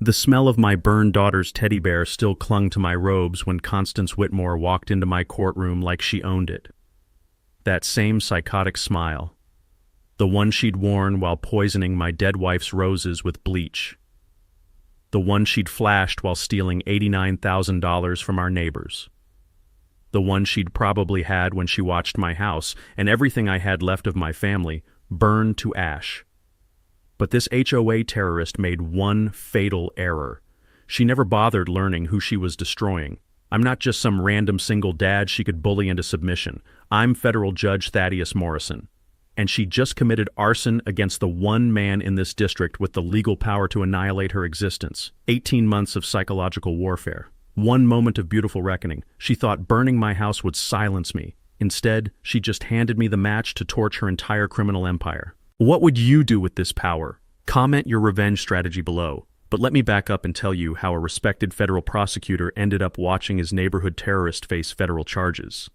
The smell of my burned daughter's teddy bear still clung to my robes when Constance Whitmore walked into my courtroom like she owned it. That same psychotic smile. The one she'd worn while poisoning my dead wife's roses with bleach. The one she'd flashed while stealing $89,000 from our neighbors. The one she'd probably had when she watched my house and everything I had left of my family burn to ash. But this HOA terrorist made one fatal error. She never bothered learning who she was destroying. I'm not just some random single dad she could bully into submission. I'm federal Judge Thaddeus Morrison. And she just committed arson against the one man in this district with the legal power to annihilate her existence. 18 months of psychological warfare. One moment of beautiful reckoning. She thought burning my house would silence me. Instead, she just handed me the match to torch her entire criminal empire. What would you do with this power? Comment your revenge strategy below. But let me back up and tell you how a respected federal prosecutor ended up watching his neighborhood terrorist face federal charges.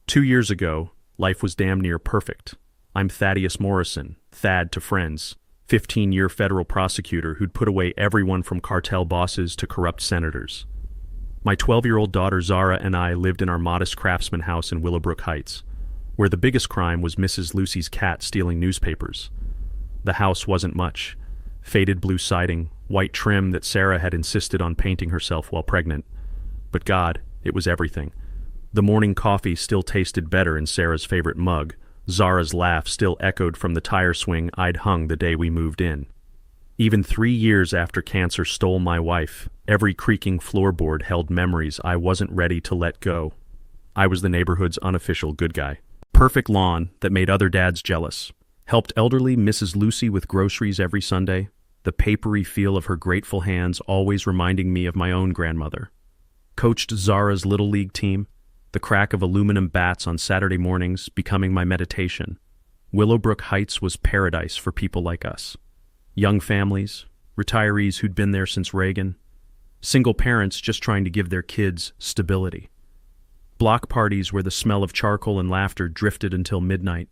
2 years ago, life was damn near perfect. I'm Thaddeus Morrison, Thad to friends, 15-year federal prosecutor who'd put away everyone from cartel bosses to corrupt senators. My 12-year-old daughter Zara and I lived in our modest craftsman house in Willowbrook Heights, where the biggest crime was Mrs. Lucy's cat stealing newspapers. The house wasn't much. Faded blue siding, white trim that Sarah had insisted on painting herself while pregnant. But God, it was everything. The morning coffee still tasted better in Sarah's favorite mug. Zara's laugh still echoed from the tire swing I'd hung the day we moved in. Even 3 years after cancer stole my wife, every creaking floorboard held memories I wasn't ready to let go. I was the neighborhood's unofficial good guy. Perfect lawn that made other dads jealous. Helped elderly Mrs. Lucy with groceries every Sunday. The papery feel of her grateful hands always reminding me of my own grandmother. Coached Zara's Little League team. The crack of aluminum bats on Saturday mornings becoming my meditation. Willowbrook Heights was paradise for people like us. Young families, retirees who'd been there since Reagan, single parents just trying to give their kids stability. Block parties where the smell of charcoal and laughter drifted until midnight.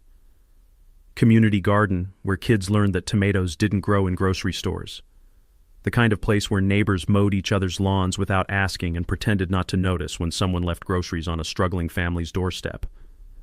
Community garden where kids learned that tomatoes didn't grow in grocery stores. The kind of place where neighbors mowed each other's lawns without asking and pretended not to notice when someone left groceries on a struggling family's doorstep.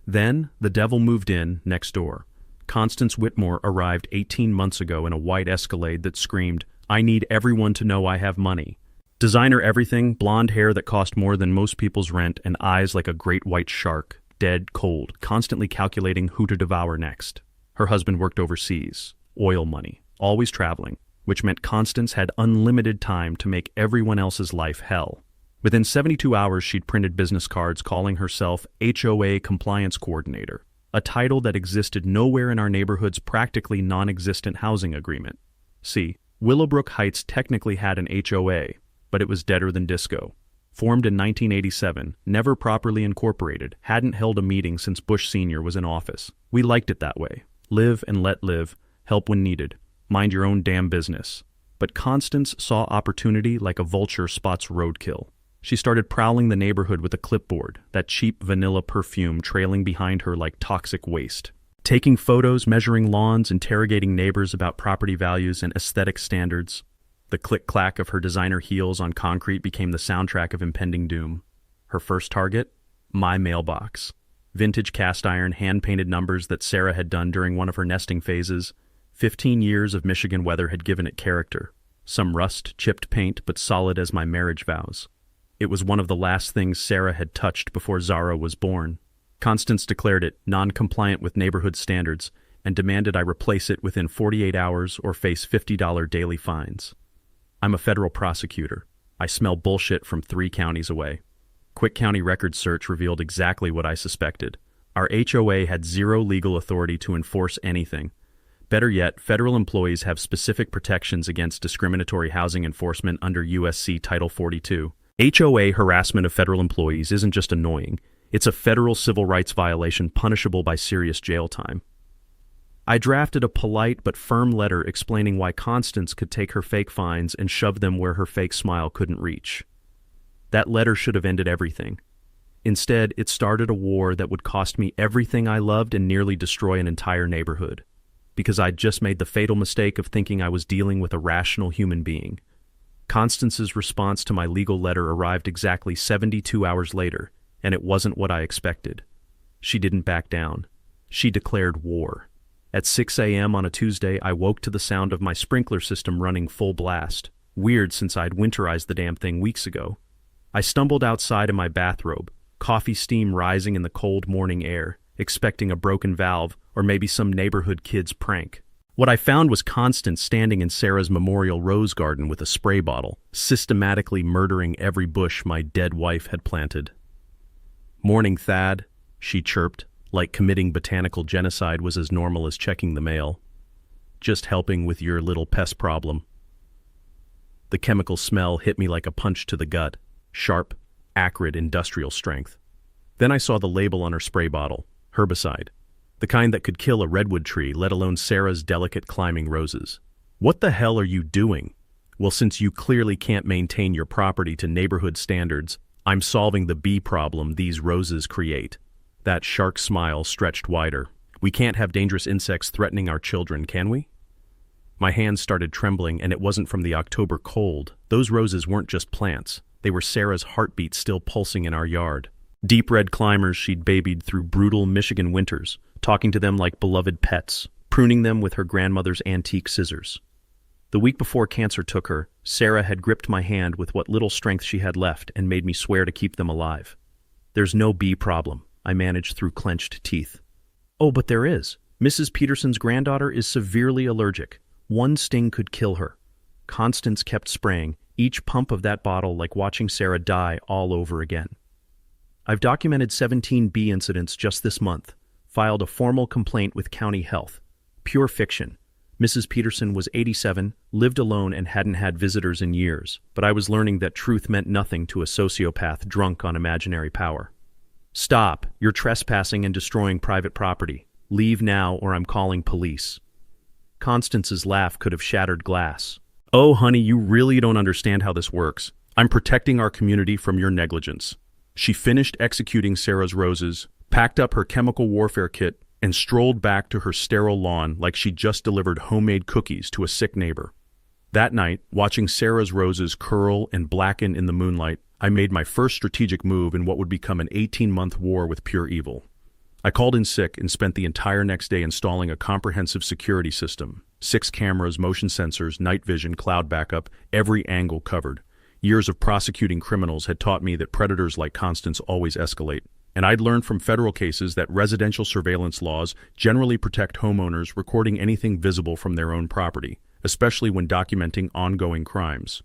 Then, the devil moved in next door. Constance Whitmore arrived 18 months ago in a white Escalade that screamed, "I need everyone to know I have money." Designer everything, blonde hair that cost more than most people's rent, and eyes like a great white shark, dead cold, constantly calculating who to devour next. Her husband worked overseas, oil money, always traveling, which meant Constance had unlimited time to make everyone else's life hell. Within 72 hours, she'd printed business cards calling herself HOA Compliance Coordinator, a title that existed nowhere in our neighborhood's practically non-existent housing agreement. See, Willowbrook Heights technically had an HOA, but it was deader than disco. Formed in 1987, never properly incorporated, hadn't held a meeting since Bush Sr. was in office. We liked it that way. Live and let live, help when needed, mind your own damn business. But Constance saw opportunity like a vulture spots roadkill. She started prowling the neighborhood with a clipboard, that cheap vanilla perfume trailing behind her like toxic waste. Taking photos, measuring lawns, interrogating neighbors about property values and aesthetic standards. The click-clack of her designer heels on concrete became the soundtrack of impending doom. Her first target? My mailbox. Vintage cast iron, hand-painted numbers that Sarah had done during one of her nesting phases. 15 years of Michigan weather had given it character. Some rust, chipped paint, but solid as my marriage vows. It was one of the last things Sarah had touched before Zara was born. Constance declared it non-compliant with neighborhood standards and demanded I replace it within 48 hours or face $50 daily fines. I'm a federal prosecutor. I smell bullshit from 3 counties away. Quick County record search revealed exactly what I suspected. Our HOA had zero legal authority to enforce anything. Better yet, federal employees have specific protections against discriminatory housing enforcement under USC Title 42. HOA harassment of federal employees isn't just annoying, it's a federal civil rights violation punishable by serious jail time. I drafted a polite but firm letter explaining why Constance could take her fake fines and shove them where her fake smile couldn't reach. That letter should have ended everything. Instead, it started a war that would cost me everything I loved and nearly destroy an entire neighborhood. Because I'd just made the fatal mistake of thinking I was dealing with a rational human being. Constance's response to my legal letter arrived exactly 72 hours later, and it wasn't what I expected. She didn't back down. She declared war. At 6 a.m. on a Tuesday, I woke to the sound of my sprinkler system running full blast. Weird since I'd winterized the damn thing weeks ago. I stumbled outside in my bathrobe, coffee steam rising in the cold morning air, expecting a broken valve or maybe some neighborhood kid's prank. What I found was Constance standing in Sarah's memorial rose garden with a spray bottle, systematically murdering every bush my dead wife had planted. "Morning, Thad," she chirped, like committing botanical genocide was as normal as checking the mail. "Just helping with your little pest problem." The chemical smell hit me like a punch to the gut, sharp, acrid industrial strength. Then I saw the label on her spray bottle, herbicide, the kind that could kill a redwood tree, let alone Sarah's delicate climbing roses. "What the hell are you doing?" "Well, since you clearly can't maintain your property to neighborhood standards, I'm solving the bee problem these roses create." That shark smile stretched wider. "We can't have dangerous insects threatening our children, can we?" My hands started trembling, and it wasn't from the October cold. Those roses weren't just plants. They were Sarah's heartbeat still pulsing in our yard. Deep red climbers she'd babied through brutal Michigan winters, talking to them like beloved pets, pruning them with her grandmother's antique scissors. The week before cancer took her, Sarah had gripped my hand with what little strength she had left and made me swear to keep them alive. "There's no bee problem," I managed through clenched teeth. "Oh, but there is. Mrs. Peterson's granddaughter is severely allergic. One sting could kill her." Constance kept spraying, each pump of that bottle like watching Sarah die all over again. "I've documented 17 bee incidents just this month, filed a formal complaint with County Health. Pure fiction. Mrs. Peterson was 87, lived alone and hadn't had visitors in years, but I was learning that truth meant nothing to a sociopath drunk on imaginary power." "Stop. You're trespassing and destroying private property. Leave now or I'm calling police." Constance's laugh could have shattered glass. "Oh, honey, you really don't understand how this works. I'm protecting our community from your negligence." She finished executing Sarah's roses, packed up her chemical warfare kit, and strolled back to her sterile lawn like she'd just delivered homemade cookies to a sick neighbor. That night, watching Sarah's roses curl and blacken in the moonlight, I made my first strategic move in what would become an 18-month war with pure evil. I called in sick and spent the entire next day installing a comprehensive security system. 6 cameras, motion sensors, night vision, cloud backup, every angle covered. Years of prosecuting criminals had taught me that predators like Constance always escalate. And I'd learned from federal cases that residential surveillance laws generally protect homeowners recording anything visible from their own property, especially when documenting ongoing crimes.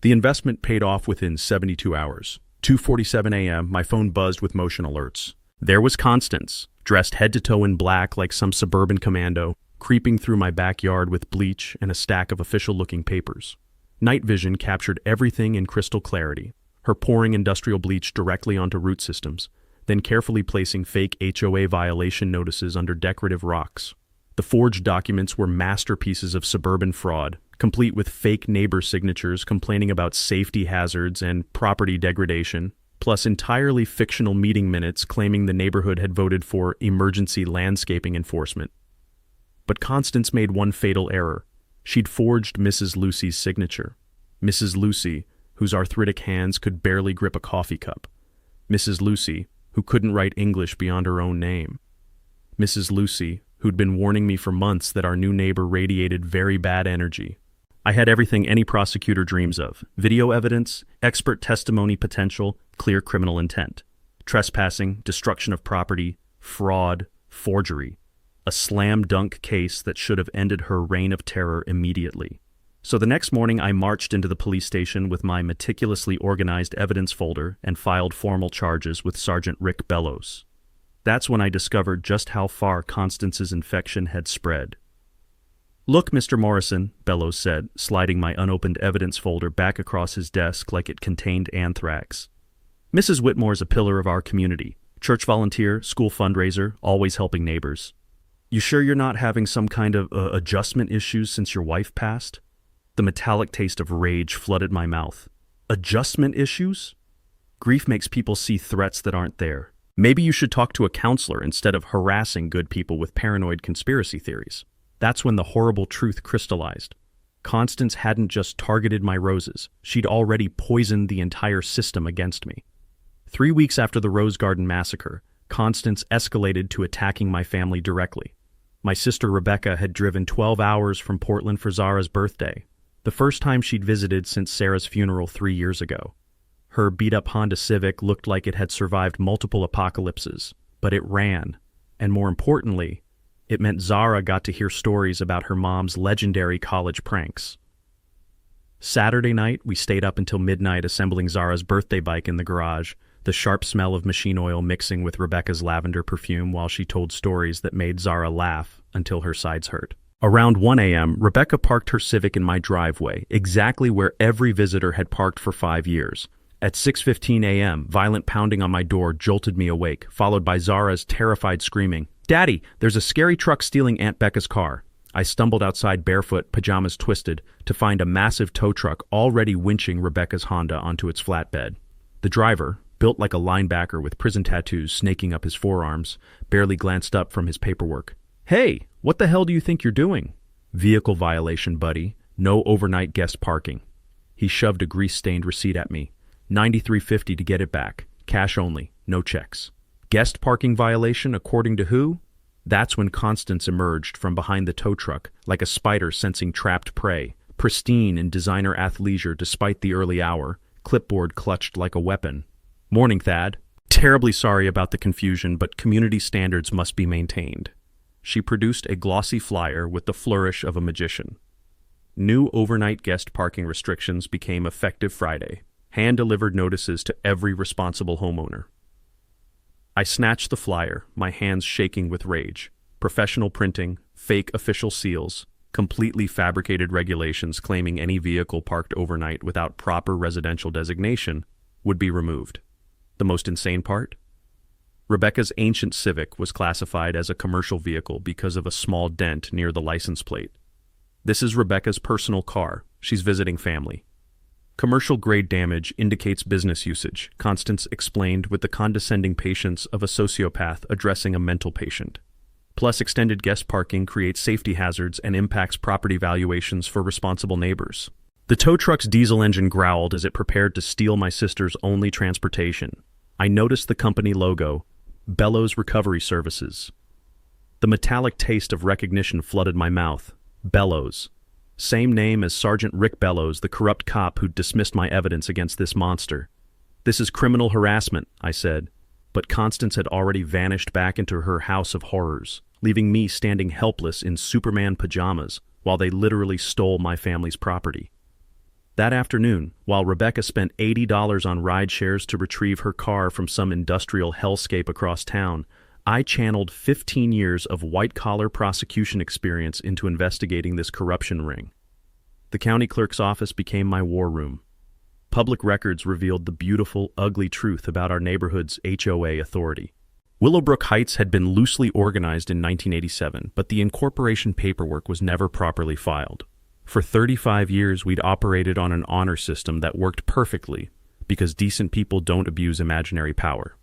The investment paid off within 72 hours. 2:47 a.m., my phone buzzed with motion alerts. There was Constance, dressed head to toe in black like some suburban commando, creeping through my backyard with bleach and a stack of official-looking papers. Night vision captured everything in crystal clarity, her pouring industrial bleach directly onto root systems, then carefully placing fake HOA violation notices under decorative rocks. The forged documents were masterpieces of suburban fraud, complete with fake neighbor signatures complaining about safety hazards and property degradation, plus entirely fictional meeting minutes claiming the neighborhood had voted for emergency landscaping enforcement. But Constance made one fatal error. She'd forged Mrs. Lucy's signature. Mrs. Lucy, whose arthritic hands could barely grip a coffee cup. Mrs. Lucy, who couldn't write English beyond her own name. Mrs. Lucy, who'd been warning me for months that our new neighbor radiated very bad energy. I had everything any prosecutor dreams of: video evidence, expert testimony potential, clear criminal intent, trespassing, destruction of property, fraud, forgery. A slam dunk case that should have ended her reign of terror immediately. So the next morning I marched into the police station with my meticulously organized evidence folder and filed formal charges with Sergeant Rick Bellows. That's when I discovered just how far Constance's infection had spread. "Look, Mr. Morrison," Bellows said, sliding my unopened evidence folder back across his desk like it contained anthrax. "Mrs. Whitmore's a pillar of our community. Church volunteer, school fundraiser, always helping neighbors. You sure you're not having some kind of adjustment issues since your wife passed?" The metallic taste of rage flooded my mouth. Adjustment issues? Grief makes people see threats that aren't there. Maybe you should talk to a counselor instead of harassing good people with paranoid conspiracy theories. That's when the horrible truth crystallized. Constance hadn't just targeted my roses, she'd already poisoned the entire system against me. 3 weeks after the Rose Garden massacre, Constance escalated to attacking my family directly. My sister Rebecca had driven 12 hours from Portland for Zara's birthday, the first time she'd visited since Sarah's funeral 3 years ago. Her beat-up Honda Civic looked like it had survived multiple apocalypses, but it ran, and more importantly, it meant Zara got to hear stories about her mom's legendary college pranks. Saturday night, we stayed up until midnight assembling Zara's birthday bike in the garage, the sharp smell of machine oil mixing with Rebecca's lavender perfume while she told stories that made Zara laugh until her sides hurt. Around 1 a.m., Rebecca parked her Civic in my driveway, exactly where every visitor had parked for 5 years. At 6:15 a.m., violent pounding on my door jolted me awake, followed by Zara's terrified screaming, "Daddy, there's a scary truck stealing Aunt Becca's car." I stumbled outside barefoot, pajamas twisted, to find a massive tow truck already winching Rebecca's Honda onto its flatbed. The driver, built like a linebacker with prison tattoos snaking up his forearms, barely glanced up from his paperwork. "Hey, what the hell do you think you're doing?" "Vehicle violation, buddy. No overnight guest parking." He shoved a grease-stained receipt at me. $93.50 to get it back. Cash only, no checks. Guest parking violation according to who? That's when Constance emerged from behind the tow truck, like a spider sensing trapped prey, pristine in designer athleisure despite the early hour, clipboard clutched like a weapon. "Morning, Thad. Terribly sorry about the confusion, but community standards must be maintained." She produced a glossy flyer with the flourish of a magician. New overnight guest parking restrictions became effective Friday. Hand-delivered notices to every responsible homeowner. I snatched the flyer, my hands shaking with rage. Professional printing, fake official seals, completely fabricated regulations claiming any vehicle parked overnight without proper residential designation would be removed. The most insane part? Rebecca's ancient Civic was classified as a commercial vehicle because of a small dent near the license plate. This is Rebecca's personal car. She's visiting family. Commercial-grade damage indicates business usage, Constance explained with the condescending patience of a sociopath addressing a mental patient. Plus, extended guest parking creates safety hazards and impacts property valuations for responsible neighbors. The tow truck's diesel engine growled as it prepared to steal my sister's only transportation. I noticed the company logo, Bellows Recovery Services. The metallic taste of recognition flooded my mouth. Bellows. Same name as Sergeant Rick Bellows, the corrupt cop who dismissed my evidence against this monster. "This is criminal harassment," I said, but Constance had already vanished back into her house of horrors, leaving me standing helpless in Superman pajamas while they literally stole my family's property. That afternoon, while Rebecca spent $80 on ride shares to retrieve her car from some industrial hellscape across town, I channeled 15 years of white-collar prosecution experience into investigating this corruption ring. The county clerk's office became my war room. Public records revealed the beautiful, ugly truth about our neighborhood's HOA authority. Willowbrook Heights had been loosely organized in 1987, but the incorporation paperwork was never properly filed. For 35 years, we'd operated on an honor system that worked perfectly because decent people don't abuse imaginary power.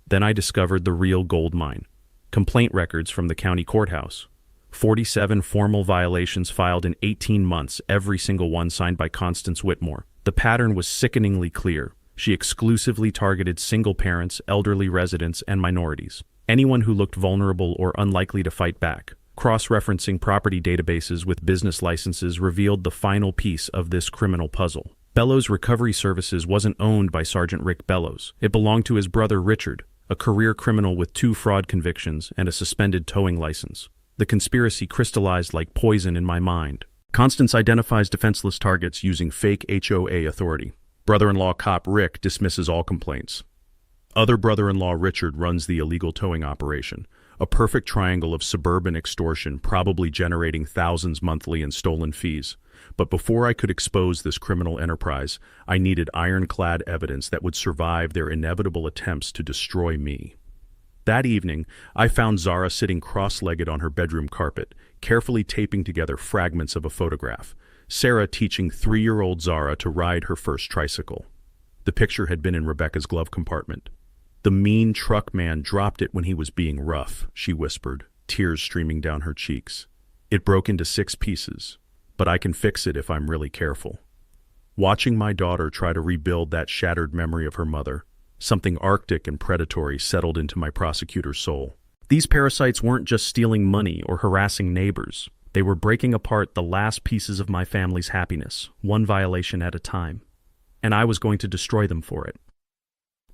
Then I discovered the real gold mine. Complaint records from the county courthouse. 47 formal violations filed in 18 months, every single one signed by Constance Whitmore. The pattern was sickeningly clear. She exclusively targeted single parents, elderly residents, and minorities. Anyone who looked vulnerable or unlikely to fight back. Cross-referencing property databases with business licenses revealed the final piece of this criminal puzzle. Bellows Recovery Services wasn't owned by Sergeant Rick Bellows. It belonged to his brother Richard, a career criminal with 2 fraud convictions and a suspended towing license. The conspiracy crystallized like poison in my mind. Constance identifies defenseless targets using fake HOA authority. Brother-in-law cop Rick dismisses all complaints. Other brother-in-law Richard runs the illegal towing operation, a perfect triangle of suburban extortion probably generating thousands monthly in stolen fees. But before I could expose this criminal enterprise, I needed ironclad evidence that would survive their inevitable attempts to destroy me. That evening, I found Zara sitting cross-legged on her bedroom carpet, carefully taping together fragments of a photograph. Sarah teaching 3-year-old Zara to ride her first tricycle. The picture had been in Rebecca's glove compartment. "The mean truck man dropped it when he was being rough," she whispered, tears streaming down her cheeks. "It broke into 6 pieces. but I can fix it if I'm really careful. Watching my daughter try to rebuild that shattered memory of her mother, something arctic and predatory settled into my prosecutor's soul. These parasites weren't just stealing money or harassing neighbors. They were breaking apart the last pieces of my family's happiness, one violation at a time. And I was going to destroy them for it.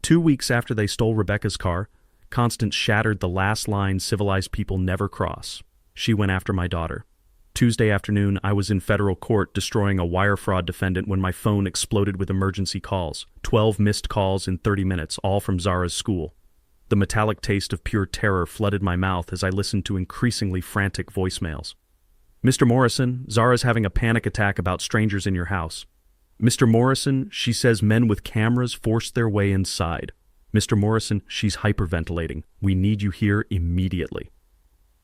2 weeks after they stole Rebecca's car, Constance shattered the last line civilized people never cross. She went after my daughter. Tuesday afternoon, I was in federal court destroying a wire fraud defendant when my phone exploded with emergency calls. 12 missed calls in 30 minutes, all from Zara's school. The metallic taste of pure terror flooded my mouth as I listened to increasingly frantic voicemails. Mr. Morrison, Zara's having a panic attack about strangers in your house. Mr. Morrison, she says men with cameras forced their way inside. Mr. Morrison, she's hyperventilating. We need you here immediately.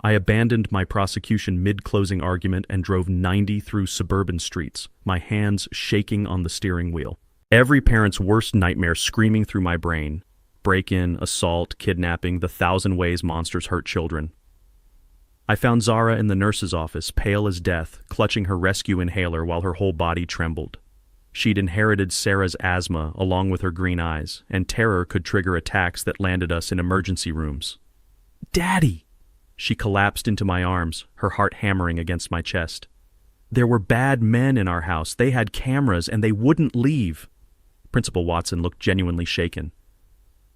I abandoned my prosecution mid-closing argument and drove 90 through suburban streets, my hands shaking on the steering wheel. Every parent's worst nightmare screaming through my brain. Break-in, assault, kidnapping, the 1,000 ways monsters hurt children. I found Zara in the nurse's office, pale as death, clutching her rescue inhaler while her whole body trembled. She'd inherited Sarah's asthma along with her green eyes, and terror could trigger attacks that landed us in emergency rooms. "Daddy!" She collapsed into my arms, her heart hammering against my chest. "There were bad men in our house. They had cameras, and they wouldn't leave." Principal Watson looked genuinely shaken.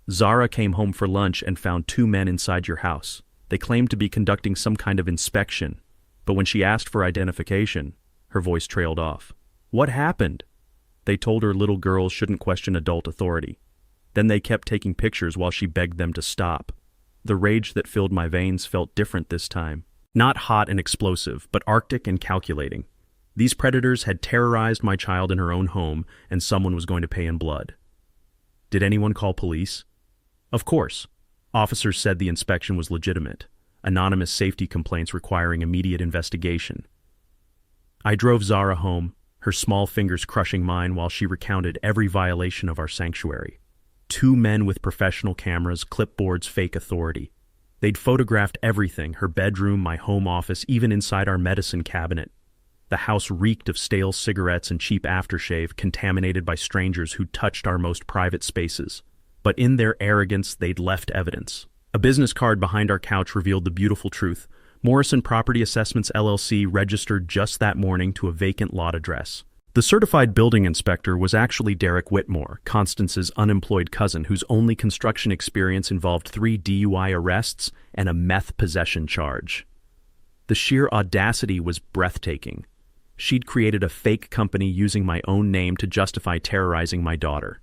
"Zara came home for lunch and found 2 men inside your house. They claimed to be conducting some kind of inspection, but when she asked for identification, her voice trailed off. What happened?" They told her little girls shouldn't question adult authority. Then they kept taking pictures while she begged them to stop. The rage that filled my veins felt different this time. Not hot and explosive, but arctic and calculating. These predators had terrorized my child in her own home, and someone was going to pay in blood. Did anyone call police? Of course. Officers said the inspection was legitimate. Anonymous safety complaints requiring immediate investigation. I drove Zara home, her small fingers crushing mine while she recounted every violation of our sanctuary. 2 men with professional cameras, clipboards, fake authority. They'd photographed everything, her bedroom, my home office, even inside our medicine cabinet. The house reeked of stale cigarettes and cheap aftershave, contaminated by strangers who touched our most private spaces. But in their arrogance, they'd left evidence. A business card behind our couch revealed the beautiful truth. Morrison Property Assessments LLC registered just that morning to a vacant lot address. The certified building inspector was actually Derek Whitmore, Constance's unemployed cousin, whose only construction experience involved 3 DUI arrests and a meth possession charge. The sheer audacity was breathtaking. She'd created a fake company using my own name to justify terrorizing my daughter.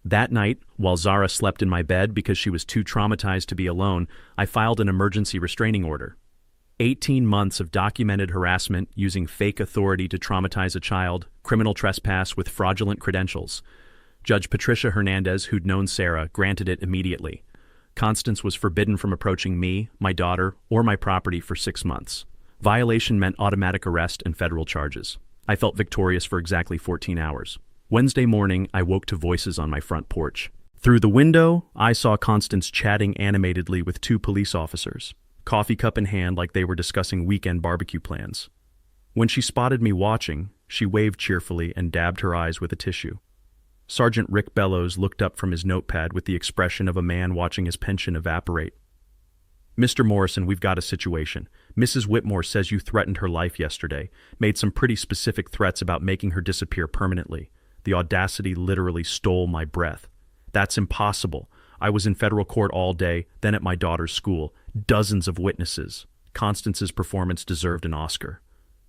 That night, while Zara slept in my bed because she was too traumatized to be alone, I filed an emergency restraining order. 18 months of documented harassment using fake authority to traumatize a child, criminal trespass with fraudulent credentials. Judge Patricia Hernandez, who'd known Sarah, granted it immediately. Constance was forbidden from approaching me, my daughter, or my property for 6 months. Violation meant automatic arrest and federal charges. I felt victorious for exactly 14 hours. Wednesday morning, I woke to voices on my front porch. Through the window, I saw Constance chatting animatedly with 2 police officers, coffee cup in hand like they were discussing weekend barbecue plans. When she spotted me watching, she waved cheerfully and dabbed her eyes with a tissue. Sergeant Rick Bellows looked up from his notepad with the expression of a man watching his pension evaporate. "Mr. Morrison, we've got a situation. Mrs. Whitmore says you threatened her life yesterday, made some pretty specific threats about making her disappear permanently. The audacity literally stole my breath. That's impossible. I was in federal court all day, then at my daughter's school. Dozens of witnesses. Constance's performance deserved an Oscar.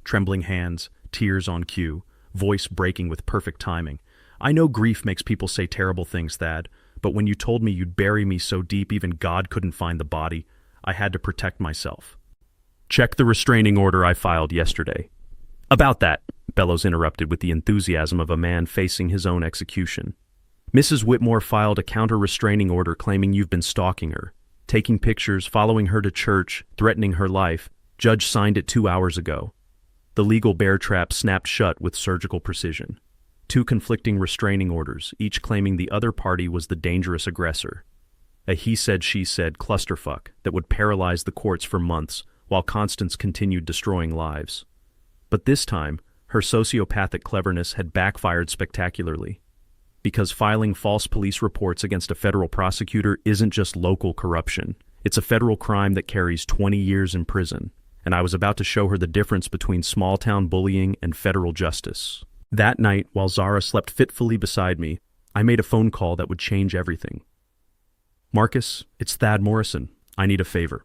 Trembling hands, tears on cue, voice breaking with perfect timing. I know grief makes people say terrible things, Thad, but when you told me you'd bury me so deep even God couldn't find the body, I had to protect myself. Check the restraining order I filed yesterday." "About that," Bellows interrupted with the enthusiasm of a man facing his own execution. "Mrs. Whitmore filed a counter-restraining order claiming you've been stalking her, taking pictures, following her to church, threatening her life. Judge signed it 2 hours ago." The legal bear trap snapped shut with surgical precision. 2 conflicting restraining orders, each claiming the other party was the dangerous aggressor. A he-said-she-said clusterfuck that would paralyze the courts for months while Constance continued destroying lives. But this time, her sociopathic cleverness had backfired spectacularly. Because filing false police reports against a federal prosecutor isn't just local corruption. It's a federal crime that carries 20 years in prison. And I was about to show her the difference between small-town bullying and federal justice. That night, while Zara slept fitfully beside me, I made a phone call that would change everything. Marcus, it's Thad Morrison. I need a favor.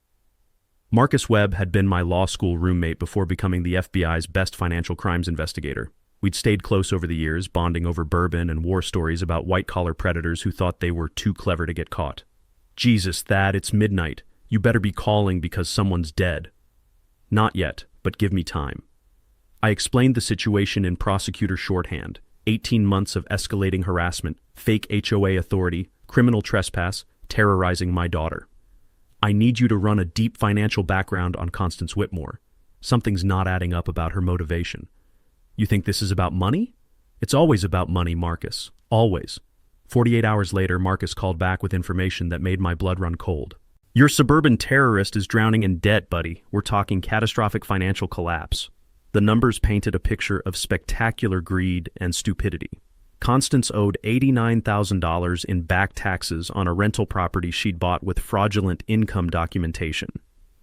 Marcus Webb had been my law school roommate before becoming the FBI's best financial crimes investigator. We'd stayed close over the years, bonding over bourbon and war stories about white-collar predators who thought they were too clever to get caught. Jesus, Thad, it's midnight. You better be calling because someone's dead. Not yet, but give me time. I explained the situation in prosecutor shorthand. 18 months of escalating harassment, fake HOA authority, criminal trespass, terrorizing my daughter. I need you to run a deep financial background on Constance Whitmore. Something's not adding up about her motivation. You think this is about money? It's always about money, Marcus. Always. 48 hours later, Marcus called back with information that made my blood run cold. Your suburban terrorist is drowning in debt, buddy. We're talking catastrophic financial collapse. The numbers painted a picture of spectacular greed and stupidity. Constance owed $89,000 in back taxes on a rental property she'd bought with fraudulent income documentation.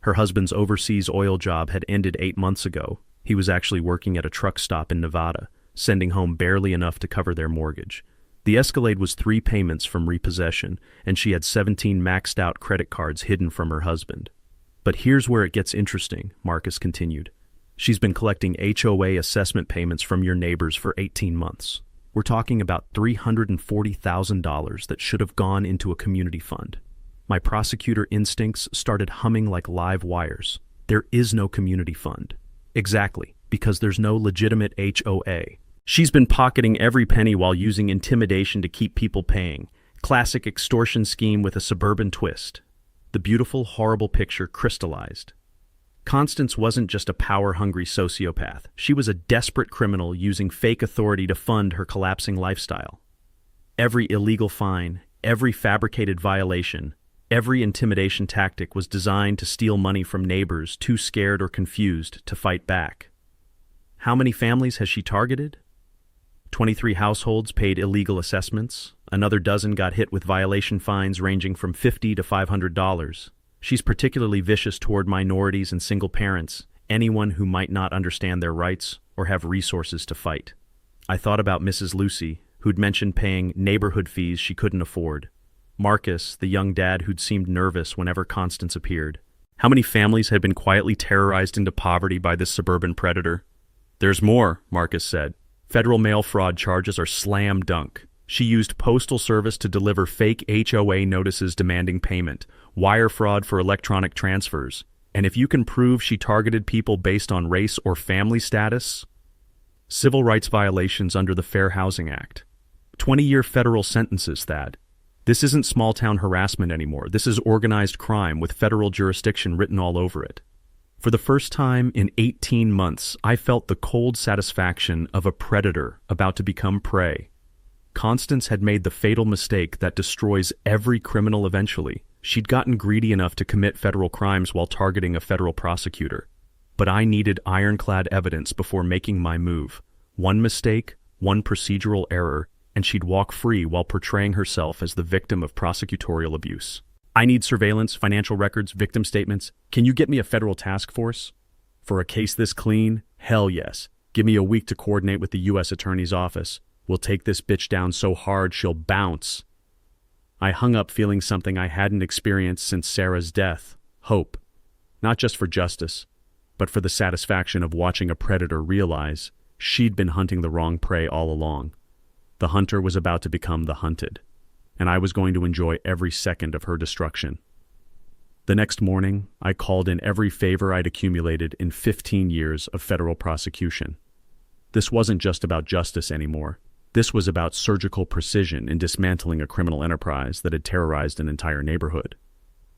Her husband's overseas oil job had ended 8 months ago. He was actually working at a truck stop in Nevada, sending home barely enough to cover their mortgage. The Escalade was 3 payments from repossession, and she had 17 maxed-out credit cards hidden from her husband. But here's where it gets interesting, Marcus continued. She's been collecting HOA assessment payments from your neighbors for 18 months. We're talking about $340,000 that should have gone into a community fund. My prosecutor instincts started humming like live wires. There is no community fund. Exactly, because there's no legitimate HOA. She's been pocketing every penny while using intimidation to keep people paying. Classic extortion scheme with a suburban twist. The beautiful, horrible picture crystallized. Constance wasn't just a power-hungry sociopath. She was a desperate criminal using fake authority to fund her collapsing lifestyle. Every illegal fine, every fabricated violation, every intimidation tactic was designed to steal money from neighbors too scared or confused to fight back. How many families has she targeted? 23 households paid illegal assessments. Another dozen got hit with violation fines ranging from $50 to $500. She's particularly vicious toward minorities and single parents, anyone who might not understand their rights or have resources to fight. I thought about Mrs. Lucy, who'd mentioned paying neighborhood fees she couldn't afford. Marcus, the young dad who'd seemed nervous whenever Constance appeared. How many families had been quietly terrorized into poverty by this suburban predator? There's more, Marcus said. Federal mail fraud charges are slam dunk. She used postal service to deliver fake HOA notices demanding payment, wire fraud for electronic transfers, and if you can prove she targeted people based on race or family status, civil rights violations under the Fair Housing Act. 20-year federal sentences, Thad. This isn't small-town harassment anymore. This is organized crime with federal jurisdiction written all over it. For the first time in 18 months, I felt the cold satisfaction of a predator about to become prey. Constance had made the fatal mistake that destroys every criminal eventually. She'd gotten greedy enough to commit federal crimes while targeting a federal prosecutor. But I needed ironclad evidence before making my move. One mistake, one procedural error, and she'd walk free while portraying herself as the victim of prosecutorial abuse. I need surveillance, financial records, victim statements. Can you get me a federal task force? For a case this clean? Hell yes. Give me a week to coordinate with the U.S. Attorney's Office. We'll take this bitch down so hard she'll bounce. I hung up feeling something I hadn't experienced since Sarah's death. Hope. Not just for justice, but for the satisfaction of watching a predator realize she'd been hunting the wrong prey all along. The hunter was about to become the hunted, and I was going to enjoy every second of her destruction. The next morning, I called in every favor I'd accumulated in 15 years of federal prosecution. This wasn't just about justice anymore. This was about surgical precision in dismantling a criminal enterprise that had terrorized an entire neighborhood.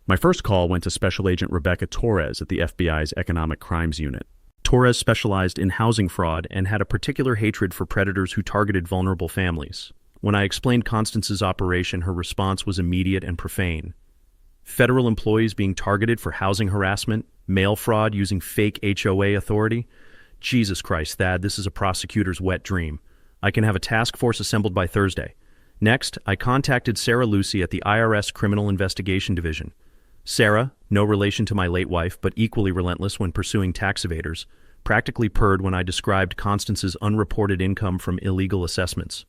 My first call went to Special Agent Rebecca Torres at the FBI's Economic Crimes Unit. Torres specialized in housing fraud and had a particular hatred for predators who targeted vulnerable families. When I explained Constance's operation, her response was immediate and profane. Federal employees being targeted for housing harassment, mail fraud using fake HOA authority? Jesus Christ, Thad, this is a prosecutor's wet dream. I can have a task force assembled by Thursday. Next, I contacted Sarah Lucy at the IRS Criminal Investigation Division. Sarah, no relation to my late wife, but equally relentless when pursuing tax evaders, practically purred when I described Constance's unreported income from illegal assessments.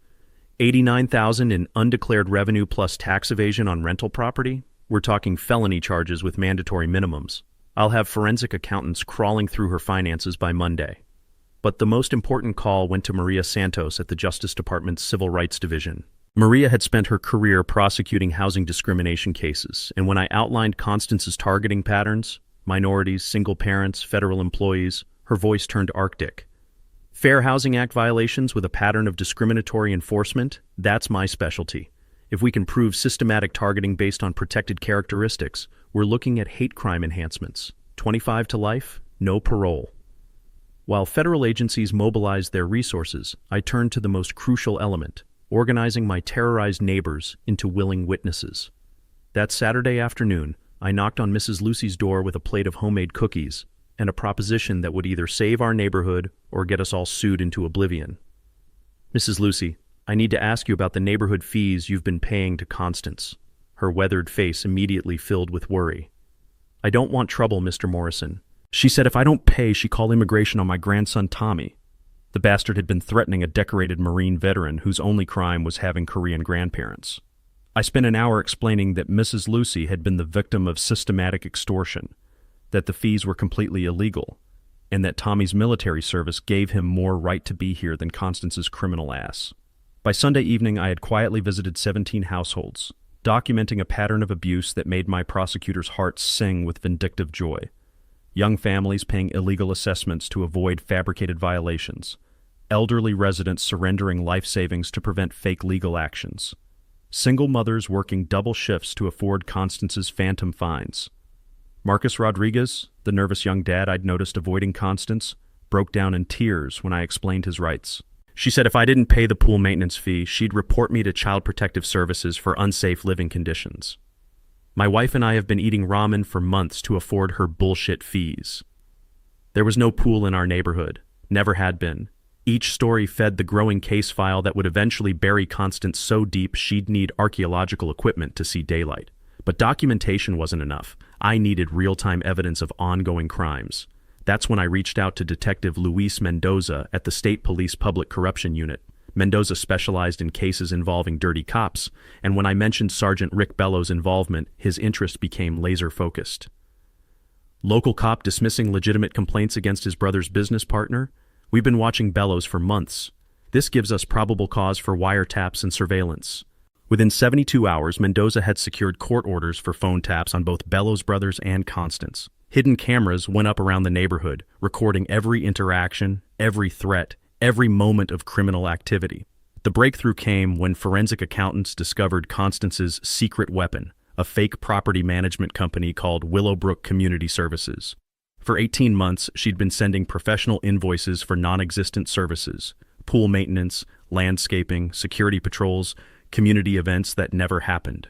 $89,000 in undeclared revenue plus tax evasion on rental property? We're talking felony charges with mandatory minimums. I'll have forensic accountants crawling through her finances by Monday. But the most important call went to Maria Santos at the Justice Department's Civil Rights Division. Maria had spent her career prosecuting housing discrimination cases, and when I outlined Constance's targeting patterns, minorities, single parents, federal employees, her voice turned Arctic. Fair Housing Act violations with a pattern of discriminatory enforcement, that's my specialty. If we can prove systematic targeting based on protected characteristics, we're looking at hate crime enhancements. 25 to life, no parole. While federal agencies mobilized their resources, I turned to the most crucial element, organizing my terrorized neighbors into willing witnesses. That Saturday afternoon, I knocked on Mrs. Lucy's door with a plate of homemade cookies and a proposition that would either save our neighborhood or get us all sued into oblivion. Mrs. Lucy, I need to ask you about the neighborhood fees you've been paying to Constance. Her weathered face immediately filled with worry. I don't want trouble, Mr. Morrison. She said if I don't pay, she'd call immigration on my grandson Tommy. The bastard had been threatening a decorated Marine veteran whose only crime was having Korean grandparents. I spent an hour explaining that Mrs. Lucy had been the victim of systematic extortion, that the fees were completely illegal, and that Tommy's military service gave him more right to be here than Constance's criminal ass. By Sunday evening, I had quietly visited 17 households, documenting a pattern of abuse that made my prosecutor's heart sing with vindictive joy. Young families paying illegal assessments to avoid fabricated violations, elderly residents surrendering life savings to prevent fake legal actions, single mothers working double shifts to afford Constance's phantom fines. Marcus Rodriguez, the nervous young dad I'd noticed avoiding Constance, broke down in tears when I explained his rights. She said if I didn't pay the pool maintenance fee, she'd report me to Child Protective Services for unsafe living conditions. My wife and I have been eating ramen for months to afford her bullshit fees. There was no pool in our neighborhood, never had been. Each story fed the growing case file that would eventually bury Constance so deep she'd need archaeological equipment to see daylight. But documentation wasn't enough. I needed real-time evidence of ongoing crimes. That's when I reached out to Detective Luis Mendoza at the State Police Public Corruption Unit. Mendoza specialized in cases involving dirty cops, and when I mentioned Sergeant Rick Bellows' involvement, his interest became laser-focused. Local cop dismissing legitimate complaints against his brother's business partner? We've been watching Bellows for months. This gives us probable cause for wiretaps and surveillance. Within 72 hours, Mendoza had secured court orders for phone taps on both Bellows brothers and Constance. Hidden cameras went up around the neighborhood, recording every interaction, every threat, every moment of criminal activity. The breakthrough came when forensic accountants discovered Constance's secret weapon, a fake property management company called Willowbrook Community Services. For 18 months, she'd been sending professional invoices for non-existent services, pool maintenance, landscaping, security patrols, community events that never happened.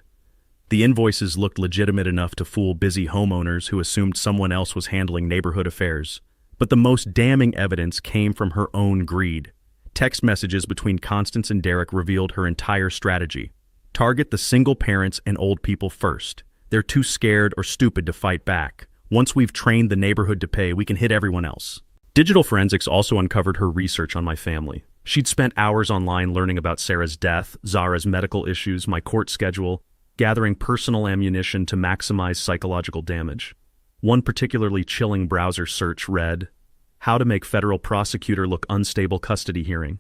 The invoices looked legitimate enough to fool busy homeowners who assumed someone else was handling neighborhood affairs. But the most damning evidence came from her own greed. Text messages between Constance and Derek revealed her entire strategy. Target the single parents and old people first. They're too scared or stupid to fight back. Once we've trained the neighborhood to pay, we can hit everyone else. Digital forensics also uncovered her research on my family. She'd spent hours online learning about Sarah's death, Zara's medical issues, my court schedule, gathering personal ammunition to maximize psychological damage. One particularly chilling browser search read, "How to make federal prosecutor look unstable custody hearing."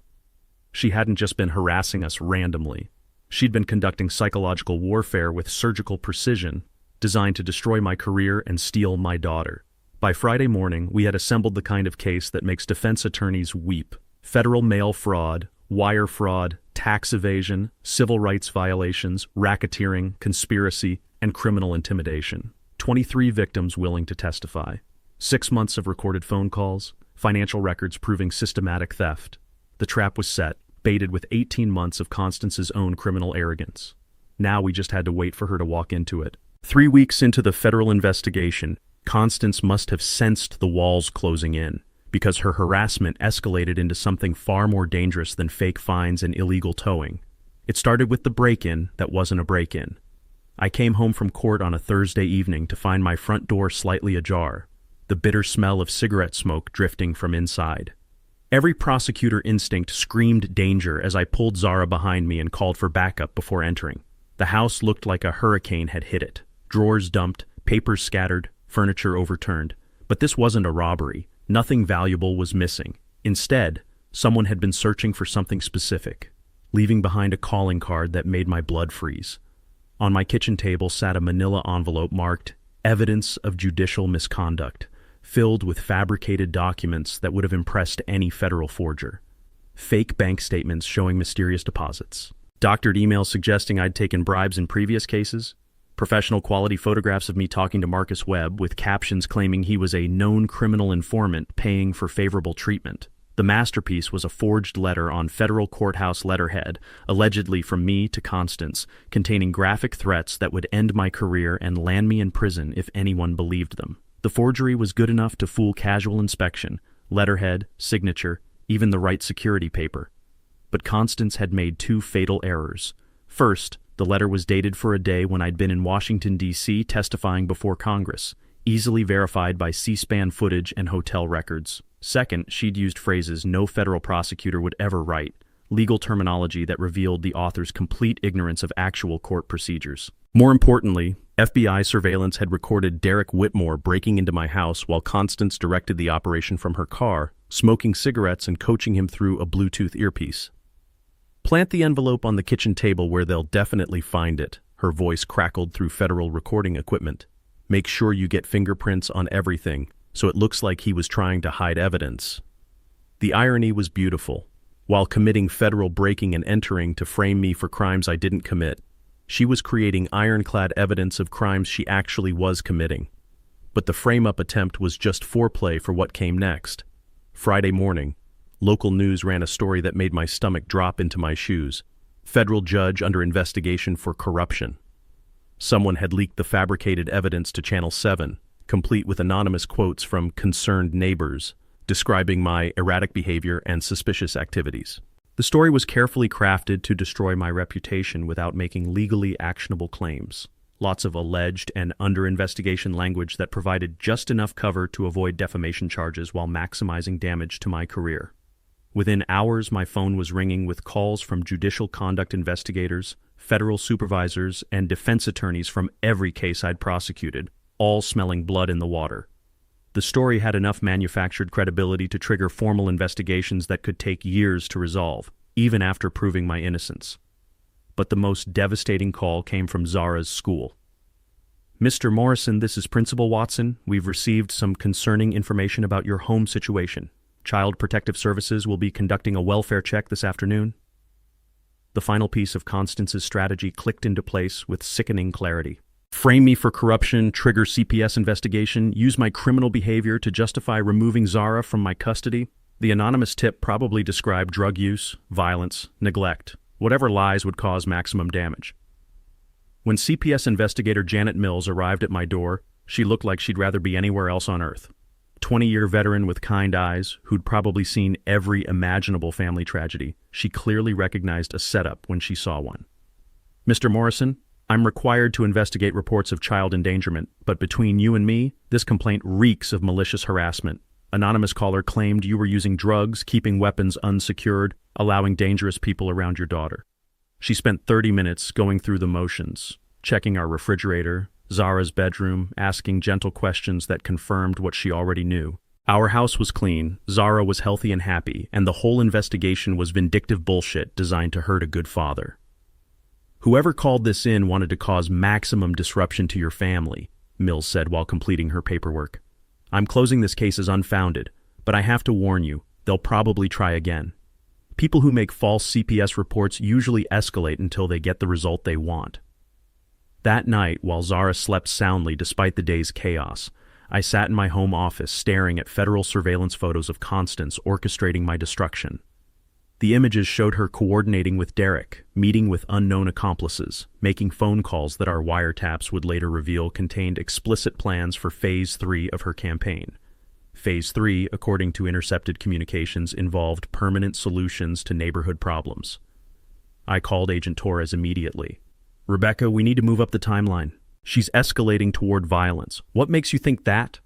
She hadn't just been harassing us randomly. She'd been conducting psychological warfare with surgical precision, designed to destroy my career and steal my daughter. By Friday morning, we had assembled the kind of case that makes defense attorneys weep. Federal mail fraud, wire fraud, tax evasion, civil rights violations, racketeering, conspiracy, and criminal intimidation. 23 victims willing to testify. 6 months of recorded phone calls, financial records proving systematic theft. The trap was set, baited with 18 months of Constance's own criminal arrogance. Now we just had to wait for her to walk into it. 3 weeks into the federal investigation, Constance must have sensed the walls closing in, because her harassment escalated into something far more dangerous than fake fines and illegal towing. It started with the break-in that wasn't a break-in. I came home from court on a Thursday evening to find my front door slightly ajar, the bitter smell of cigarette smoke drifting from inside. Every prosecutor instinct screamed danger as I pulled Zara behind me and called for backup before entering. The house looked like a hurricane had hit it. Drawers dumped, papers scattered, furniture overturned. But this wasn't a robbery. Nothing valuable was missing. Instead, someone had been searching for something specific, leaving behind a calling card that made my blood freeze. On my kitchen table sat a manila envelope marked "Evidence of Judicial Misconduct," filled with fabricated documents that would have impressed any federal forger. Fake bank statements showing mysterious deposits. Doctored emails suggesting I'd taken bribes in previous cases. Professional quality photographs of me talking to Marcus Webb with captions claiming he was a known criminal informant paying for favorable treatment. The masterpiece was a forged letter on federal courthouse letterhead, allegedly from me to Constance, containing graphic threats that would end my career and land me in prison if anyone believed them. The forgery was good enough to fool casual inspection, letterhead, signature, even the right security paper. But Constance had made two fatal errors. First, the letter was dated for a day when I'd been in Washington, D.C. testifying before Congress, easily verified by C-SPAN footage and hotel records. Second, she'd used phrases no federal prosecutor would ever write, legal terminology that revealed the author's complete ignorance of actual court procedures. More importantly, FBI surveillance had recorded Derek Whitmore breaking into my house while Constance directed the operation from her car, smoking cigarettes and coaching him through a Bluetooth earpiece. "Plant the envelope on the kitchen table where they'll definitely find it," her voice crackled through federal recording equipment. "Make sure you get fingerprints on everything, so it looks like he was trying to hide evidence." The irony was beautiful. While committing federal breaking and entering to frame me for crimes I didn't commit, she was creating ironclad evidence of crimes she actually was committing. But the frame-up attempt was just foreplay for what came next. Friday morning, local news ran a story that made my stomach drop into my shoes. Federal judge under investigation for corruption. Someone had leaked the fabricated evidence to Channel 7, complete with anonymous quotes from concerned neighbors, describing my erratic behavior and suspicious activities. The story was carefully crafted to destroy my reputation without making legally actionable claims. Lots of alleged and under-investigation language that provided just enough cover to avoid defamation charges while maximizing damage to my career. Within hours, my phone was ringing with calls from judicial conduct investigators, federal supervisors, and defense attorneys from every case I'd prosecuted, all smelling blood in the water. The story had enough manufactured credibility to trigger formal investigations that could take years to resolve, even after proving my innocence. But the most devastating call came from Zara's school. "Mr. Morrison, this is Principal Watson. We've received some concerning information about your home situation. Child Protective Services will be conducting a welfare check this afternoon." The final piece of Constance's strategy clicked into place with sickening clarity. Frame me for corruption, trigger CPS investigation, use my criminal behavior to justify removing Zara from my custody. The anonymous tip probably described drug use, violence, neglect, whatever lies would cause maximum damage. When CPS investigator Janet Mills arrived at my door, she looked like she'd rather be anywhere else on earth. 20-year veteran with kind eyes, who'd probably seen every imaginable family tragedy, she clearly recognized a setup when she saw one. "Mr. Morrison, I'm required to investigate reports of child endangerment, but between you and me, this complaint reeks of malicious harassment. Anonymous caller claimed you were using drugs, keeping weapons unsecured, allowing dangerous people around your daughter." She spent 30 minutes going through the motions, checking our refrigerator, Zara's bedroom, asking gentle questions that confirmed what she already knew. Our house was clean, Zara was healthy and happy, and the whole investigation was vindictive bullshit designed to hurt a good father. "Whoever called this in wanted to cause maximum disruption to your family," Mills said while completing her paperwork. "I'm closing this case as unfounded, but I have to warn you, they'll probably try again. People who make false CPS reports usually escalate until they get the result they want." That night, while Zara slept soundly despite the day's chaos, I sat in my home office staring at federal surveillance photos of Constance orchestrating my destruction. The images showed her coordinating with Derek, meeting with unknown accomplices, making phone calls that our wiretaps would later reveal contained explicit plans for Phase 3 of her campaign. Phase 3, according to intercepted communications, involved permanent solutions to neighborhood problems. I called Agent Torres immediately. "Rebecca, we need to move up the timeline. She's escalating toward violence. What makes you think that?"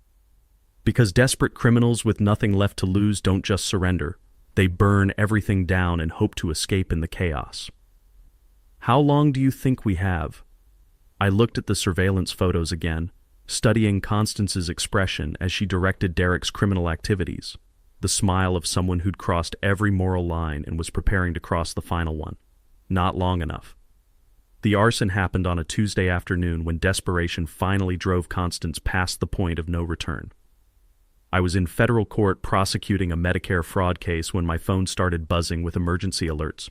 "Because desperate criminals with nothing left to lose don't just surrender. They burn everything down and hope to escape in the chaos." "How long do you think we have?" I looked at the surveillance photos again, studying Constance's expression as she directed Derek's criminal activities, the smile of someone who'd crossed every moral line and was preparing to cross the final one. Not long enough. The arson happened on a Tuesday afternoon when desperation finally drove Constance past the point of no return. I was in federal court prosecuting a Medicare fraud case when my phone started buzzing with emergency alerts.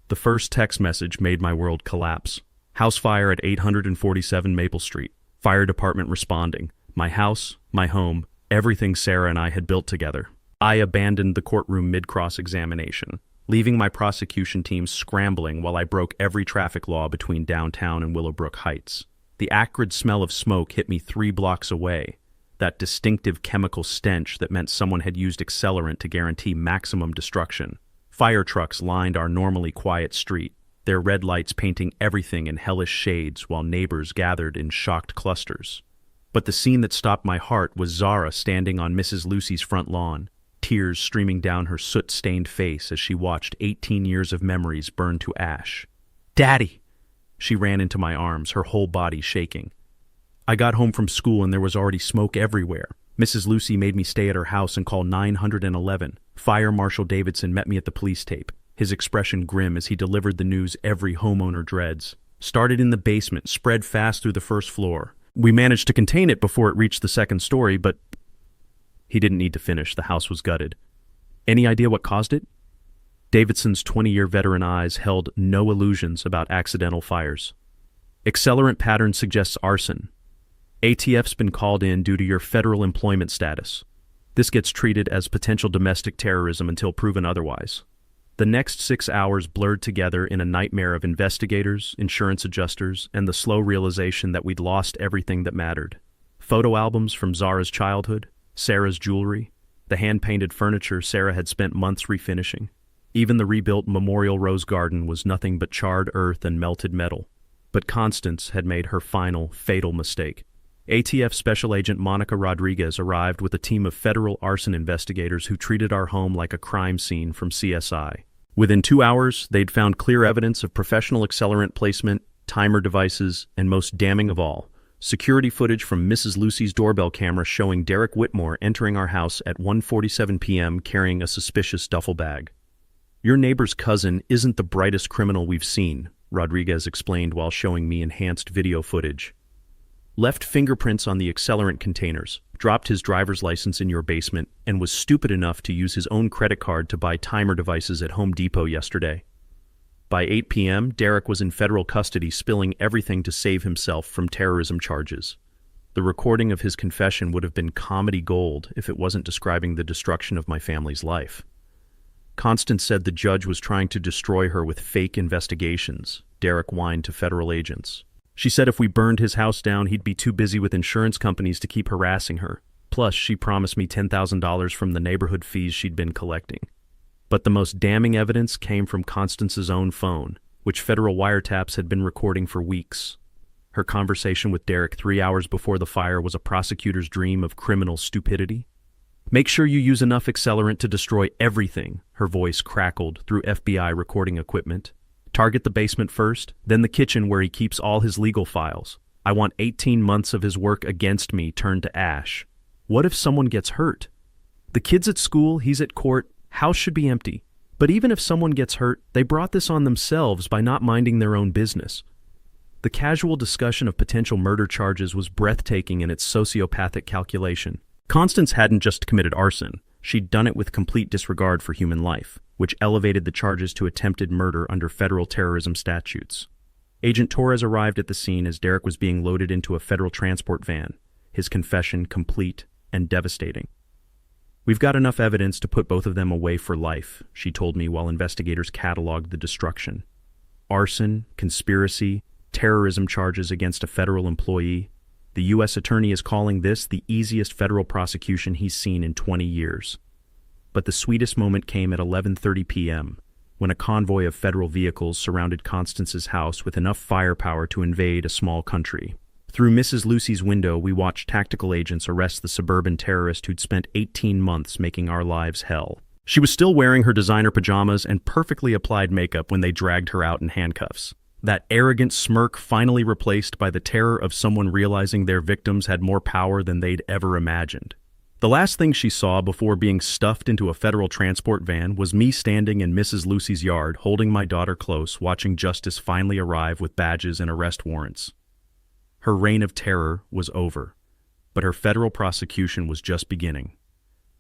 The first text message made my world collapse. "House fire at 847 Maple Street. Fire department responding. My house, my home, everything Sarah and I had built together." I abandoned the courtroom mid-cross-examination, leaving my prosecution team scrambling while I broke every traffic law between downtown and Willowbrook Heights. The acrid smell of smoke hit me 3 blocks away, that distinctive chemical stench that meant someone had used accelerant to guarantee maximum destruction. Fire trucks lined our normally quiet street, their red lights painting everything in hellish shades while neighbors gathered in shocked clusters. But the scene that stopped my heart was Zara standing on Mrs. Lucy's front lawn, tears streaming down her soot-stained face as she watched 18 years of memories burn to ash. "Daddy!" She ran into my arms, her whole body shaking. I got home from school and there was already smoke everywhere. Mrs. Lucy made me stay at her house and call 911. Fire Marshal Davidson met me at the police tape, his expression grim as he delivered the news every homeowner dreads. "Started in the basement, spread fast through the first floor. We managed to contain it before it reached the second story, but..." He didn't need to finish. The house was gutted. "Any idea what caused it?" Davidson's 20-year veteran eyes held no illusions about accidental fires. "Accelerant pattern suggests arson. ATF's been called in due to your federal employment status. This gets treated as potential domestic terrorism until proven otherwise." The next 6 hours blurred together in a nightmare of investigators, insurance adjusters, and the slow realization that we'd lost everything that mattered. Photo albums from Zara's childhood, Sarah's jewelry, the hand-painted furniture Sarah had spent months refinishing. Even the rebuilt Memorial Rose Garden was nothing but charred earth and melted metal. But Constance had made her final, fatal mistake. ATF Special Agent Monica Rodriguez arrived with a team of federal arson investigators who treated our home like a crime scene from CSI. Within 2 hours, they'd found clear evidence of professional accelerant placement, timer devices, and most damning of all, security footage from Mrs. Lucy's doorbell camera showing Derek Whitmore entering our house at 1:47 p.m. carrying a suspicious duffel bag. "Your neighbor's cousin isn't the brightest criminal we've seen," Rodriguez explained while showing me enhanced video footage. "Left fingerprints on the accelerant containers, dropped his driver's license in your basement, and was stupid enough to use his own credit card to buy timer devices at Home Depot yesterday." By 8 p.m., Derek was in federal custody, spilling everything to save himself from terrorism charges. The recording of his confession would have been comedy gold if it wasn't describing the destruction of my family's life. Constance said the judge was trying to destroy her with fake investigations, Derek whined to federal agents. She said if we burned his house down, he'd be too busy with insurance companies to keep harassing her. Plus, she promised me $10,000 from the neighborhood fees she'd been collecting. But the most damning evidence came from Constance's own phone, which federal wiretaps had been recording for weeks. Her conversation with Derek 3 hours before the fire was a prosecutor's dream of criminal stupidity. "Make sure you use enough accelerant to destroy everything," her voice crackled through FBI recording equipment. "Target the basement first, then the kitchen where he keeps all his legal files. I want 18 months of his work against me turned to ash. What if someone gets hurt? The kid's at school, he's at court, house should be empty. But even if someone gets hurt, they brought this on themselves by not minding their own business." The casual discussion of potential murder charges was breathtaking in its sociopathic calculation. Constance hadn't just committed arson, she'd done it with complete disregard for human life, which elevated the charges to attempted murder under federal terrorism statutes. Agent Torres arrived at the scene as Derek was being loaded into a federal transport van, his confession complete and devastating. "We've got enough evidence to put both of them away for life," she told me while investigators cataloged the destruction. Arson, conspiracy, terrorism charges against a federal employee. The U.S. attorney is calling this the easiest federal prosecution he's seen in 20 years. But the sweetest moment came at 11:30 p.m., when a convoy of federal vehicles surrounded Constance's house with enough firepower to invade a small country. Through Mrs. Lucy's window, we watched tactical agents arrest the suburban terrorist who'd spent 18 months making our lives hell. She was still wearing her designer pajamas and perfectly applied makeup when they dragged her out in handcuffs. That arrogant smirk finally replaced by the terror of someone realizing their victims had more power than they'd ever imagined. The last thing she saw before being stuffed into a federal transport van was me standing in Mrs. Lucy's yard holding my daughter close, watching justice finally arrive with badges and arrest warrants. Her reign of terror was over, but her federal prosecution was just beginning.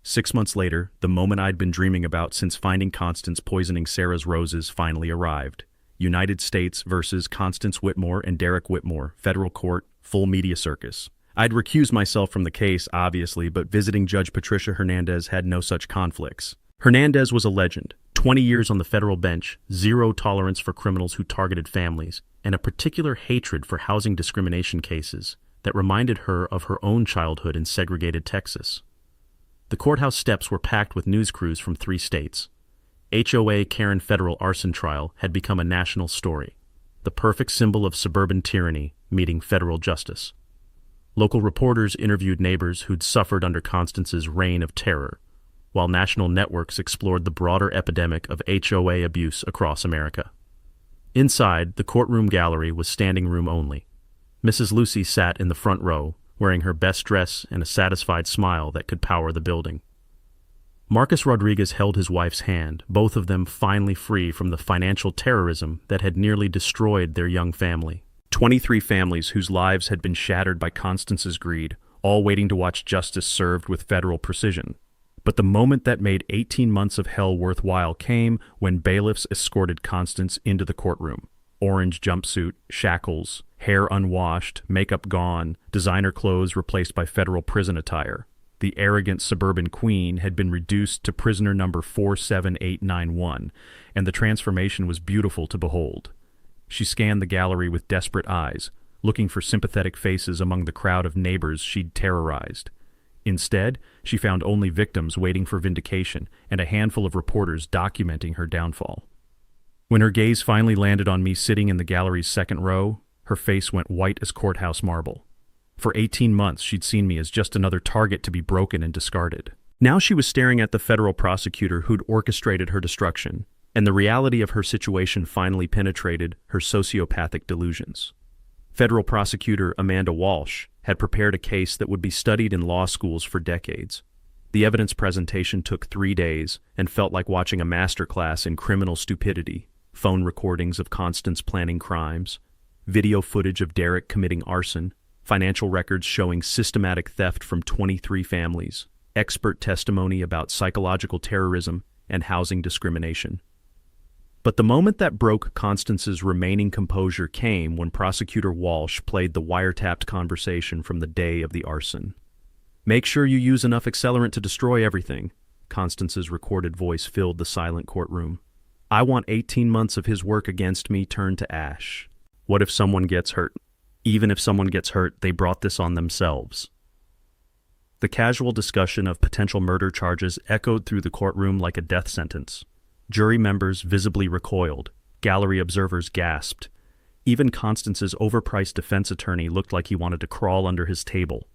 6 months later, the moment I'd been dreaming about since finding Constance poisoning Sarah's roses finally arrived. United States versus Constance Whitmore and Derek Whitmore, federal court, full media circus. I'd recused myself from the case, obviously, but visiting Judge Patricia Hernandez had no such conflicts. Hernandez was a legend. 20 years on the federal bench, zero tolerance for criminals who targeted families, and a particular hatred for housing discrimination cases that reminded her of her own childhood in segregated Texas. The courthouse steps were packed with news crews from 3 states. HOA Karen federal arson trial had become a national story, the perfect symbol of suburban tyranny meeting federal justice. Local reporters interviewed neighbors who'd suffered under Constance's reign of terror, while national networks explored the broader epidemic of HOA abuse across America. Inside, the courtroom gallery was standing room only. Mrs. Lucy sat in the front row, wearing her best dress and a satisfied smile that could power the building. Marcus Rodriguez held his wife's hand, both of them finally free from the financial terrorism that had nearly destroyed their young family. 23 families whose lives had been shattered by Constance's greed, all waiting to watch justice served with federal precision. But the moment that made 18 months of hell worthwhile came when bailiffs escorted Constance into the courtroom. Orange jumpsuit, shackles, hair unwashed, makeup gone, designer clothes replaced by federal prison attire. The arrogant suburban queen had been reduced to prisoner number 47891, and the transformation was beautiful to behold. She scanned the gallery with desperate eyes, looking for sympathetic faces among the crowd of neighbors she'd terrorized. Instead, she found only victims waiting for vindication and a handful of reporters documenting her downfall. When her gaze finally landed on me sitting in the gallery's second row, her face went white as courthouse marble. For 18 months, she'd seen me as just another target to be broken and discarded. Now she was staring at the federal prosecutor who'd orchestrated her destruction, and the reality of her situation finally penetrated her sociopathic delusions. Federal prosecutor Amanda Walsh had prepared a case that would be studied in law schools for decades. The evidence presentation took 3 days and felt like watching a masterclass in criminal stupidity. Phone recordings of Constance planning crimes, video footage of Derek committing arson, financial records showing systematic theft from 23 families, expert testimony about psychological terrorism and housing discrimination. But the moment that broke Constance's remaining composure came when Prosecutor Walsh played the wiretapped conversation from the day of the arson. "Make sure you use enough accelerant to destroy everything," Constance's recorded voice filled the silent courtroom. "I want 18 months of his work against me turned to ash. What if someone gets hurt? Even if someone gets hurt, they brought this on themselves." The casual discussion of potential murder charges echoed through the courtroom like a death sentence. Jury members visibly recoiled. Gallery observers gasped. Even Constance's overpriced defense attorney looked like he wanted to crawl under his table.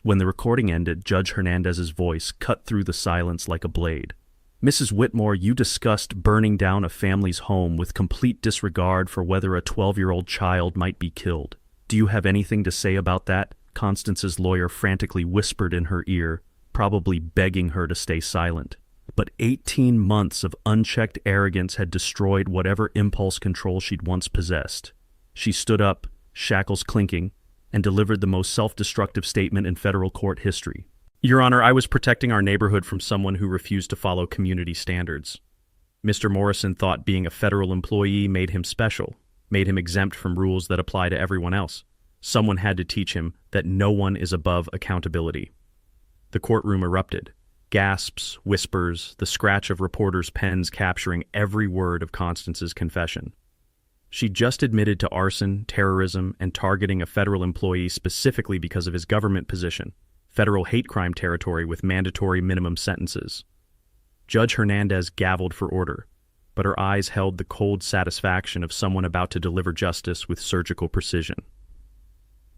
When the recording ended, Judge Hernandez's voice cut through the silence like a blade. "Mrs. Whitmore, you discussed burning down a family's home with complete disregard for whether a 12-year-old child might be killed. Do you have anything to say about that?" Constance's lawyer frantically whispered in her ear, probably begging her to stay silent. But 18 months of unchecked arrogance had destroyed whatever impulse control she'd once possessed. She stood up, shackles clinking, and delivered the most self-destructive statement in federal court history. "Your Honor, I was protecting our neighborhood from someone who refused to follow community standards. Mr. Morrison thought being a federal employee made him special, made him exempt from rules that apply to everyone else. Someone had to teach him that no one is above accountability." The courtroom erupted. Gasps, whispers, the scratch of reporters' pens capturing every word of Constance's confession. She just admitted to arson, terrorism, and targeting a federal employee specifically because of his government position, federal hate crime territory with mandatory minimum sentences. Judge Hernandez gavelled for order, but her eyes held the cold satisfaction of someone about to deliver justice with surgical precision.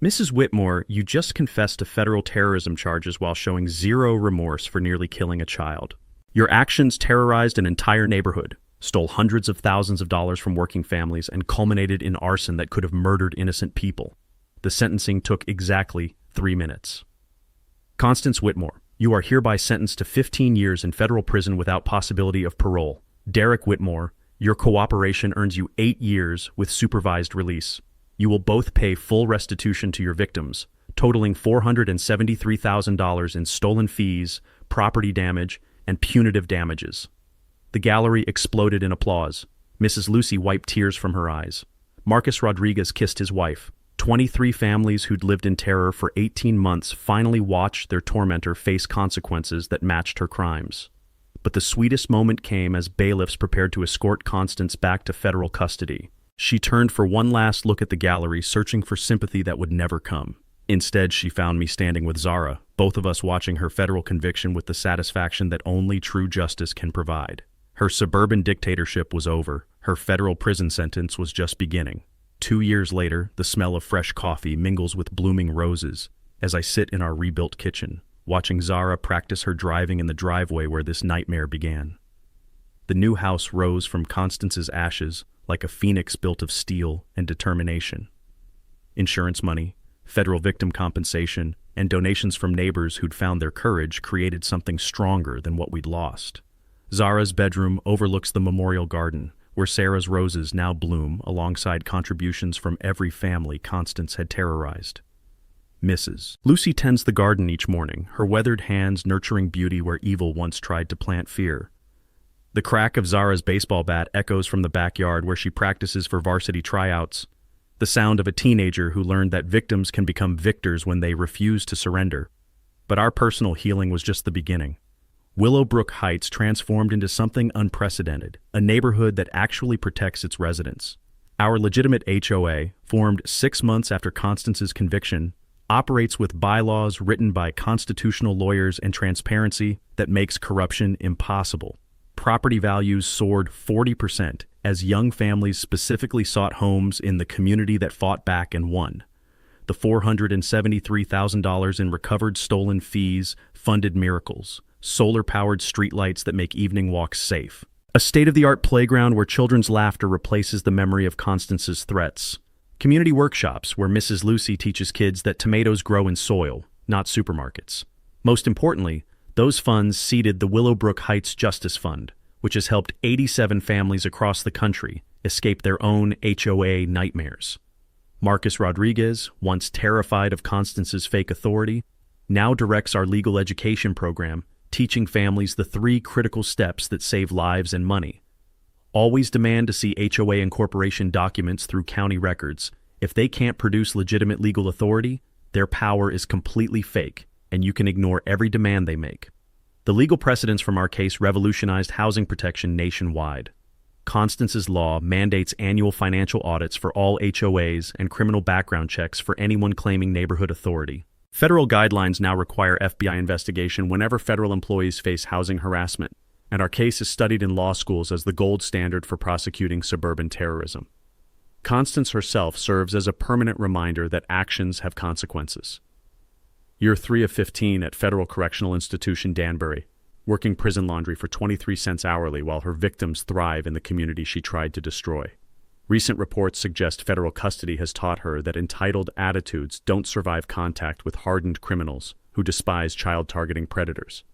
Mrs. Whitmore, you just confessed to federal terrorism charges while showing zero remorse for nearly killing a child. Your actions terrorized an entire neighborhood, stole hundreds of thousands of dollars from working families, and culminated in arson that could have murdered innocent people. The sentencing took exactly 3 minutes. Constance Whitmore, you are hereby sentenced to 15 years in federal prison without possibility of parole. Derek Whitmore, your cooperation earns you 8 years with supervised release. You will both pay full restitution to your victims, totaling $473,000 in stolen fees, property damage, and punitive damages. The gallery exploded in applause. Mrs. Lucy wiped tears from her eyes. Marcus Rodriguez kissed his wife. 23 families who'd lived in terror for 18 months finally watched their tormentor face consequences that matched her crimes. But the sweetest moment came as bailiffs prepared to escort Constance back to federal custody. She turned for one last look at the gallery, searching for sympathy that would never come. Instead, she found me standing with Zara, both of us watching her federal conviction with the satisfaction that only true justice can provide. Her suburban dictatorship was over. Her federal prison sentence was just beginning. 2 years later, the smell of fresh coffee mingles with blooming roses as I sit in our rebuilt kitchen, watching Zara practice her driving in the driveway where this nightmare began. The new house rose from Constance's ashes like a phoenix built of steel and determination. Insurance money, federal victim compensation, and donations from neighbors who'd found their courage created something stronger than what we'd lost. Zara's bedroom overlooks the memorial garden, where Sarah's roses now bloom alongside contributions from every family Constance had terrorized. Mrs. Lucy tends the garden each morning, her weathered hands nurturing beauty where evil once tried to plant fear. The crack of Zara's baseball bat echoes from the backyard where she practices for varsity tryouts, the sound of a teenager who learned that victims can become victors when they refuse to surrender. But our personal healing was just the beginning. Willowbrook Heights transformed into something unprecedented, a neighborhood that actually protects its residents. Our legitimate HOA, formed 6 months after Constance's conviction, operates with bylaws written by constitutional lawyers and transparency that makes corruption impossible. Property values soared 40% as young families specifically sought homes in the community that fought back and won. The $473,000 in recovered stolen fees funded miracles, solar-powered streetlights that make evening walks safe, a state-of-the-art playground where children's laughter replaces the memory of Constance's threats, community workshops where Mrs. Lucy teaches kids that tomatoes grow in soil, not supermarkets. Most importantly, those funds seeded the Willowbrook Heights Justice Fund, which has helped 87 families across the country escape their own HOA nightmares. Marcus Rodriguez, once terrified of Constance's fake authority, now directs our legal education program, teaching families the 3 critical steps that save lives and money. Always demand to see HOA incorporation documents through county records. If they can't produce legitimate legal authority, their power is completely fake, and you can ignore every demand they make. The legal precedents from our case revolutionized housing protection nationwide. Constance's law mandates annual financial audits for all HOAs and criminal background checks for anyone claiming neighborhood authority. Federal guidelines now require FBI investigation whenever federal employees face housing harassment, and our case is studied in law schools as the gold standard for prosecuting suburban terrorism. Constance herself serves as a permanent reminder that actions have consequences. Year 3 of 15 at Federal Correctional Institution Danbury, working prison laundry for 23 cents hourly while her victims thrive in the community she tried to destroy. Recent reports suggest federal custody has taught her that entitled attitudes don't survive contact with hardened criminals who despise child-targeting predators.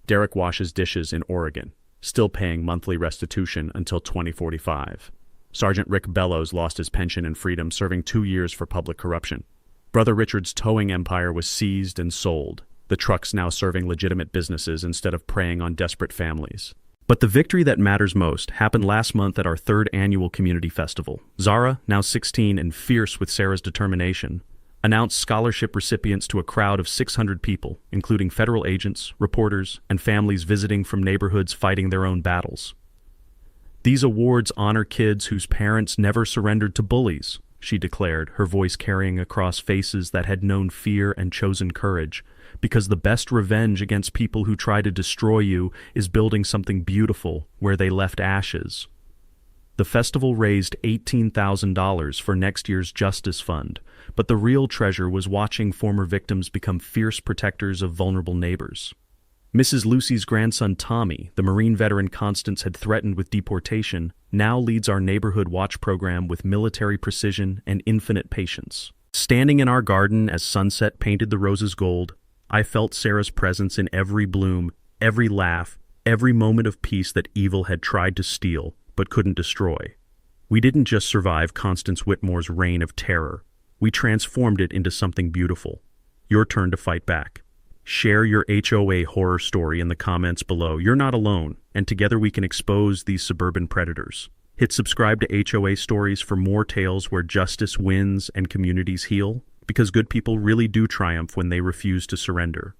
Derek washes dishes in Oregon, still paying monthly restitution until 2045. Sergeant Rick Bellows lost his pension and freedom, serving 2 years for public corruption. Brother Richard's towing empire was seized and sold, the trucks now serving legitimate businesses instead of preying on desperate families. But the victory that matters most happened last month at our 3rd annual community festival. Zara, now 16 and fierce with Sarah's determination, announced scholarship recipients to a crowd of 600 people, including federal agents, reporters, and families visiting from neighborhoods fighting their own battles. These awards honor kids whose parents never surrendered to bullies, she declared, her voice carrying across faces that had known fear and chosen courage, because the best revenge against people who try to destroy you is building something beautiful where they left ashes. The festival raised $18,000 for next year's Justice Fund, but the real treasure was watching former victims become fierce protectors of vulnerable neighbors. Mrs. Lucy's grandson Tommy, the Marine veteran Constance had threatened with deportation, now leads our neighborhood watch program with military precision and infinite patience. Standing in our garden as sunset painted the roses gold, I felt Sarah's presence in every bloom, every laugh, every moment of peace that evil had tried to steal but couldn't destroy. We didn't just survive Constance Whitmore's reign of terror. We transformed it into something beautiful. Your turn to fight back. Share your HOA horror story in the comments below. You're not alone, and together we can expose these suburban predators. Hit subscribe to HOA Stories for more tales where justice wins and communities heal, because good people really do triumph when they refuse to surrender.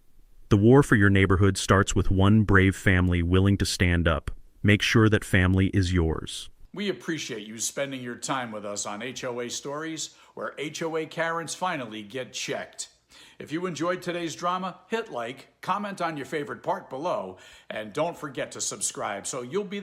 The war for your neighborhood starts with one brave family willing to stand up. Make sure that family is yours. We appreciate you spending your time with us on HOA Stories, where HOA Karens finally get checked. If you enjoyed today's drama, hit like, comment on your favorite part below, and don't forget to subscribe so you'll be the